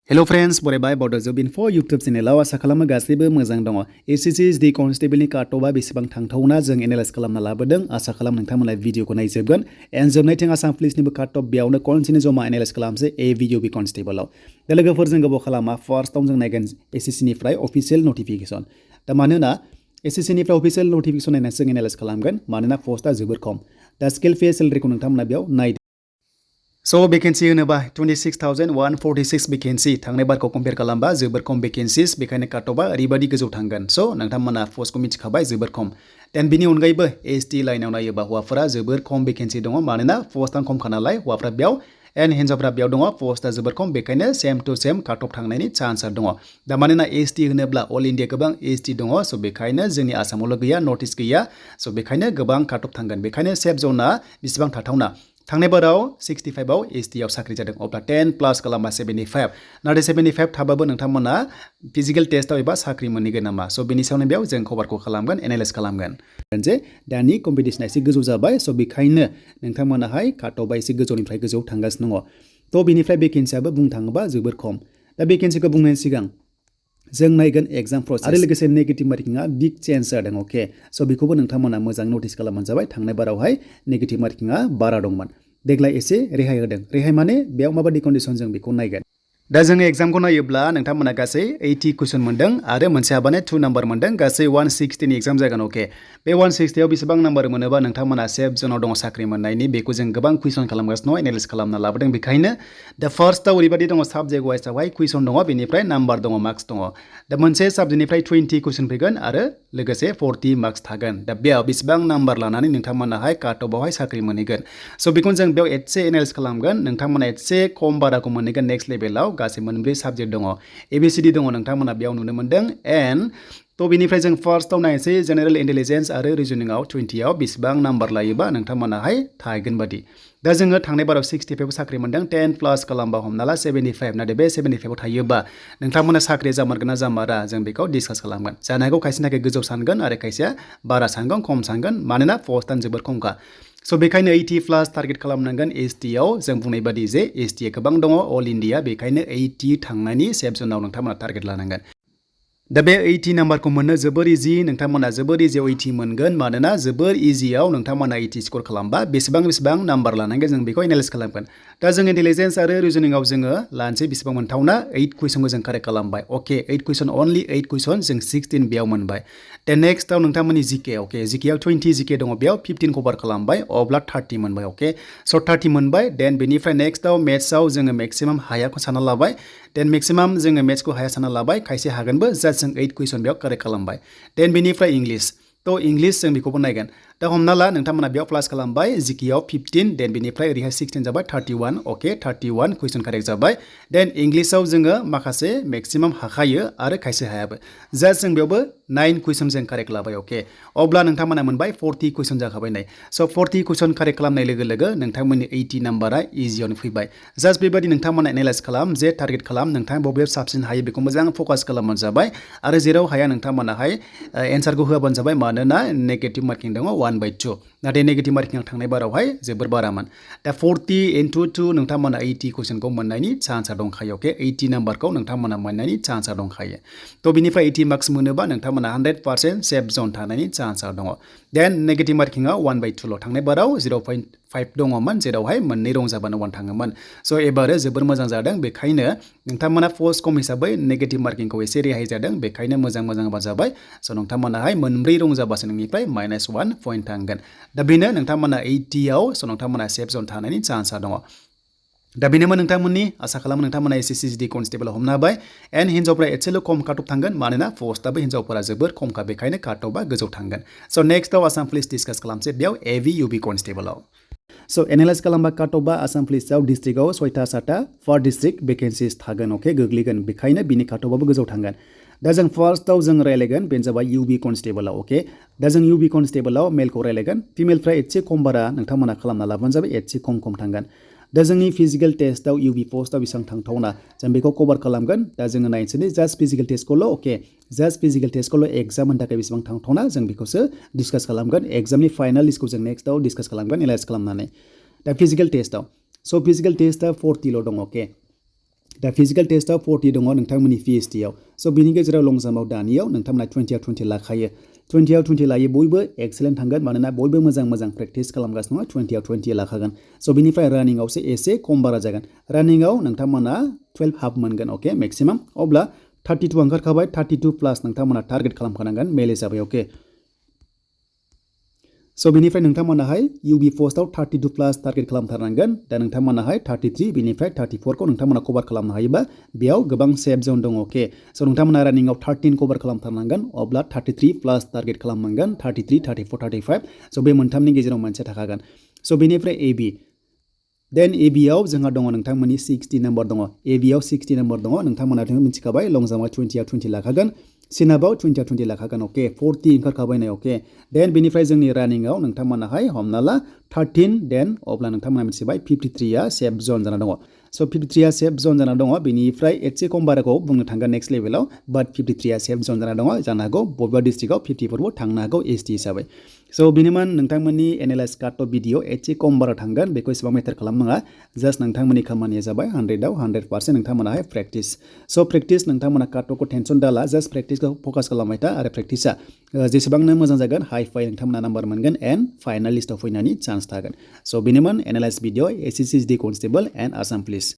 Hello friends, बरायबाय Bodo Info YouTube चेनेलाव आसा खालामो गासैबो मोजां दङ। SSC Constable नि काटअफआ बेसेबां थांथावना जों एनालाइज खालामना लाबोदों। आसा खालाम नोंथांमोना भिडिअखौ नायजोबगोन। एन्ड जोबनायथिं आसाम पुलिसनिबो काटअफ बेयावनो कन्टिन्यू जमा एनालाइज खालामसै ए भिडिअ बि कनस्टेबलआव। दा लोगोफोर जों गोबाव खालामा फार्स्टआव जों नायगोन SSC निफ्राय अफिसियेल नटिफिकेशन। दा मानोना SSC निफ्राय अफिसियेल नटिफिकेशन नायनानै जों एनालाइज खालामगोन मानोना पस्टआ जोबोर खम। दा स्केल पे सेलारिखौ नोंथांमोना बेयाव नायदो। So vacancy होनोबा 26,146 vacancy थांनाय बारखौ कम्पेयर खालामबा जोबोर खम vacancies बेखायनो काटअफआ ओरैबायदि गोजौ थांगोन। So नोंथांमोना पस्टखौ मिथिखाबाय जोबोर खम। देन बिनि अनगायैबो ST लाइनाव नायोबा हौवाफोरा जोबोर खम vacancy दङ मानोना पस्टआ खमखा नालाय हौवाफोरा बेयाव एन्ड हिन्जावफोरा बेयाव दङ पस्टआ जोबोर खम बेखायनो सेम टु सेम काटअफ थांनायनि चान्सआ दङ। दा मानोना ST होनोब्ला अल इन्डिया गोबां ST दङ सो बेखायनो जोंनि आसामावल' गैया नर्थ इस्ट गैया सो बेखायनो गोबां काटअफ थांगोन बेखायनो सेफ जोनआ बेसेबां थाथावना थांनाय बाराव 65 आव ST आव साख्रि जादों अब्ला 10 प्लस खालामबा 75 नाथाय 75 थाबाबो नोंथांमोना फिजिकल टेस्टआव एबा साख्रि मोनहैगोन नामा सो बेनि सायावनो बेयाव जों खबरखौ खालामगोन एनालाइज खालामगोन जे दानि कम्पिटिशना एसे गोजौ जाबाय सो बेखायनो नोंथांमोनाहाय काटअफआ एसे गोजौनिफ्राय गोजौ थांगासिनो दङ थ' बेनिफ्राय भेकेन्सियाबो बुंनो थाङोबा जोबोर खम दा भेकेन्सिखौ बुंनायनि सिगां जों नायगोन एग्जाम प्रसेस आरो लोगोसे नेगेटिभ मार्किंआ बिग चेन्ज जादों अके सो बेखौबो नोंथांमोना मोजां नोटिस खालामबानो जाबाय थांनाय बारावहाय नेगेटिभ मार्किंआ बारा दंमोन देग्लाय एसे रेहाय होदों रेहाय माने बेयाव माबायदि कन्डिशन जों बेखौ नायगोन दा जों एग्जामखौ नायोब्ला नोंथांमोना गासै 80 कुइसन मोनदों आरो मोनसे हाबाने 2 नाम्बार मोनदों गासै 160 नि एग्जाम जागोन अके बे 160 आव बेसेबां नाम्बार मोनोबा नोंथांमोना सेफ जोनाव दङ साख्रि मोननायनि बेखौ जों गोबां कुइसन खालामगासिनो दङ एनालाइज खालामना लाबोदों बेखायनो दा फार्स्टआव ओरैबायदि दङ साबजेक्ट वाइसआवहाय कुइसन दङ बेनिफ्राय नाम्बार दङ मार्क्स दङ दा मोनसे साबजेक्टनिफ्राय 20 कुइसन फैगोन आरो लोगोसे 40 मार्क्स थागोन दा बेयाव बेसेबां नाम्बार लानानै नोंथांमोनाहाय काटअफआवहाय साख्रि मोनहैगोन सो बेखौनो जों बेयाव एसे एनालाइज खालामगोन नोंथांमोना एसे खम बाराखौ मोनहैगोन नेक्स्ट लेभेलाव गासै मोनब्रै साबजेक्ट दङ ABCD दङ नोंथांमोना बेयाव नुनो मोनदों एन्ड थ' बेनिफ्राय जों फार्स्टआव नायनोसै जेनेरेल इन्टेलिजेन्स आरो रिजनिंआव 20 आव बेसेबां नाम्बार लायोबा नोंथांमोनाहाय थाहैगोन बादि दा जोङो थांनाय बाराव 65 साख्रि मोनदों 10 प्लस खालामबा हमना ला 75 नाथाय बे 75 आव थायोबा नोंथांमोना साख्रिया जामारगोन ना जामारा जों बेखौ डिसकास खालामगोन जानो हागौ खायसेनि थाखाय गोजौ सानगोन आरो खायसेया बारा सानगोन खम सानगोन मानोना पस्टआनो जोबोर खमखा सो बेखायनो 80 प्लस टारगेट खालामनांगोन ST आव जों बुंनाय बादि जे ST आ गोबां दङ अल इन्डिया बेखायनो 80 थांनायनि सेफ जोनाव नोंथांमोना टारगेट लानांगोन दा बे 80 नाम्बारखौ मोननो जोबोर इजि नोंथांमोना जोबोर इजियाव 80 मोनगोन मानोना जोबोर इजियाव नोंथांमोना 80 स्कर खालामबा बेसेबां नाम्बार लानांगोन जों बेखौ एनालाइज खालामगोन दा जों इन्टेलिजेन्स आरो रिजनिंआव जोङो लानोसै बेसेबां मोनथावना 8 कुइसनखौ जों कारेक्ट खालामबाय अके 8 कुइसन अनलि 8 कुइसन जों 16 बेयाव मोनबाय देन नेक्स्टआव नोंथांमोननि जिके अके जिकेआव 20 जिके दङ बेयाव 15 कभार खालामबाय अब्ला 30 मोनबाय अके स' 30 मोनबाय देन बेनिफ्राय नेक्स्टआव मेथ्सआव जोङो मेक्सिमाम हायाखौ सानना लाबाय देन मेक्सिमाम जोङो मेथ्सखौ हाया सानना लाबाय खायसे हागोनबो जास्ट जों 8 कुइसन बेयाव कारेक्ट खालामबाय देन बेनिफ्राय इंलिश थ' इंलिश जों बेखौबो नायगोन दा हमना ला नोंथांमोना बेयाव प्लास खालामबाय जिकेआव 15 देन बेनिफ्राय ओरैहाय 16 जाबाय 31 अके 31 कुइसन कारेक्ट जाबाय देन इंलिशआव जोङो माखासे मेक्सिमाम हाखायो आरो खायसे हायाबो जास्ट जों बेयावबो 9 कुइसन जों कारेक्ट लाबाय अके अब्ला नोंथांमोना मोनबाय 40 कुइसन जाखाबाय नै स' 40 कुइसन कारेक्ट खालामनाय लोगो लोगो नोंथांमोननि 80 नाम्बारा इजियावनो फैबाय जास्ट बेबायदि नोंथांमोना एनालाइज खालाम जे टारगेट खालाम नोंथाङा बबेयाव साबसिन हायो बेखौ मोजां फकास खालामबानो जाबाय आरो जेराव हाया नोंथांमोनाहाय एन्सारखौ होआबानो जाबाय मानोना नेगेटिभ मार्किं दङ 1/2 नाथाय नेगेटिभ मार्किं थांनाय बारावहाय जोबोर बारामोन दा 40 into 2 नोंथांमोना 80 कुइसनखौ मोननायनि चान्सआ दंखायो अके 80 नाम्बारखौ नोंथांमोना मोननायनि चान्सआ दंखायो थ' बिनिफ्राय 80 मार्क्स मोनोबा नोंथांमोना 100% सेफ जन थानायनि चान्सआ दङ देन नेगेटिभ मार्किंआ 1/2 ल' थांनाय बाराव 0.5 दङमोन जेरावहाय मोननै रं जाबानो 1 थाङोमोन स' एबारो जोबोर मोजां जादों बेखायनो नोंथांमोना पस्ट खम हिसाबै नेगेटिभ मार्किंखौ एसे रेहाय जादों बेखायनो मोजां जाबाय स' नोंथांमोनाहाय मोनब्रै रं जाबासो नोंनिफ्राय -1 पइन्ट थांगोन दा बेनो नोंथांमोना 80 आव स' नोंथांमोना सेफ जन थानायनि चान्सआ दङ दा बेनोमोन नोंथांमोननि आसा खालामो नोंथांमोना SSC कनस्टेबल हमनो हाबाय एन्ड हिन्जावफ्रा एसेल' खम काटअफ थांगोन मानोना पस्टआबो हिन्जावफोरा जोबोर खमखा बेखायनो काटअफआ गोजौ थांगोन स' नेक्स्टआव आसाम पुलिस डिसकास खालामसै बेयाव AVUB कनस्टेबलाव स' एनालाइज खालामबा काटअफआ आसाम पुलिसआव डिस्ट्रिक्टआव 6टा पार डिस्ट्रिक्ट भेकेन्सिस थागोन अके गोग्लैगोन बेखायनो बिनि काटअफआबो गोजौ थांगोन दा जों फार्स्टआव जों रायलायगोन बेनो जाबाय UB कनस्टेबलाव अके दा जों UB कनस्टेबलाव मेलखौ रायलायगोन फिमेलफ्रा एसे खम बारा नोंथांमोना खालामना लाबानो जाबाय एसे खम थांगोन दा जोंनि फिजिकल टेस्टआव UB पस्टआव बेसेबां थांथावना जों बेखौ कभार खालामगोन दा जोङो नायनोसै जास्ट फिजिकल टेस्टखौल' अके जास्ट फिजिकल टेस्टखौल' एग्जाम होनो थाखाय बेसेबां थांथावना जों बेखौसो डिसकास खालामगोन एग्जामनि फाइनाल लिस्टखौ जों नेक्स्टआव डिसकास खालामगोन एनालाइज खालामनानै दा फिजिकल टेस्टआव स' फिजिकल टेस्टआ 40 ल' दङ अके दा फिजिकल टेस्टआव 40 दङ नोंथांमोननि PhD आव स' बिनि गेजेराव लं जाम्पआव दानियाव नोंथांमोना 20 आव 20 लाखायो 20 आव 20 लायो बयबो एक्सेलेन्ट थांगोन मानोना बयबो मोजां प्रेक्टिस खालामगासिनो दङ 20 आव 20 लाखागोन स' बिनिफ्राय रानिंआवसो एसे खम बारा जागोन रानिंआव नोंथांमोना 12 हाफ मोनगोन अके मेक्सिमाम अब्ला 32 ओंखारखाबाय 32 प्लास नोंथांमोना टारगेट खालामखानांगोन मेल हिसाबै अके स' बिनिफ्राय नोंथांमोनाहाय UB पोस्टआव 32 प्लास टारगेट खालामथारनांगोन दा नोंथांमोनाहाय 33 बिनिफ्राय 34 खौ नोंथांमोना कभार खालामनो हायोबा बेयाव गोबां सेफ जोन दङ अके स' नोंथांमोना रानिंआव 13 कभार खालामथारनांगोन अब्ला 33 प्लास टारगेट खालामनांगोन 33 34 35 स' बे मोनथामनि गेजेराव मोनसे थाखागोन स' बिनिफ्राय AB देन AB आव जोंहा दङ नोंथांमोननि 60 नम्बर दङ AB आव 60 नम्बर दङ नोंथांमोनाथ' मिथिखाबाय लं जाम्पआव 20 आव 20 लाखागोन सिनाबाव 20 आव 20 लाखागोन अके 40 ओंखारखाबाय नै अके देन बिनिफ्राय जोंनि रानिंआव नोंथांमोनाहाय हमना ला 13 देन अब्ला नोंथांमोना मिथिबाय 53 आ सेफ जोन जाना दङ स' 53 आ सेफ जोन जाना दङ बेनिफ्राय एसे खम बाराखौ बुंनो थांगोन नेक्स्ट लेभेलाव बाट 53 आ सेफ जोन जाना दङ जानो हागौ बबेबा डिस्ट्रिक्टआव 54 बो थांनो हागौ ST हिसाबै स' बिनिमान नोंथांमोननि एनालाइज काट अफ भिडिअ एसे खम बारा थांगोन बेखौ एसेबां मेटार खालामनाङा जास्ट नोंथांमोननि खामानिया जाबाय 100 आव 100% नोंथांमोनाहाय प्रेक्टिस स' प्रेक्टिस नोंथांमोना काट अफखौ टेनसन दाला जास्ट प्रेक्टिसखौ फकास खालामबाय था आरो प्रेक्टिसा जेसेबांनो मोजां जागोन हाइ फाइ नोंथांमोना नाम्बार मोनगोन एन्ड फाइनाल लिस्टआव फैनायनि चान्स थागोन स' बेनोमोन analyse video SSC constable and Assam police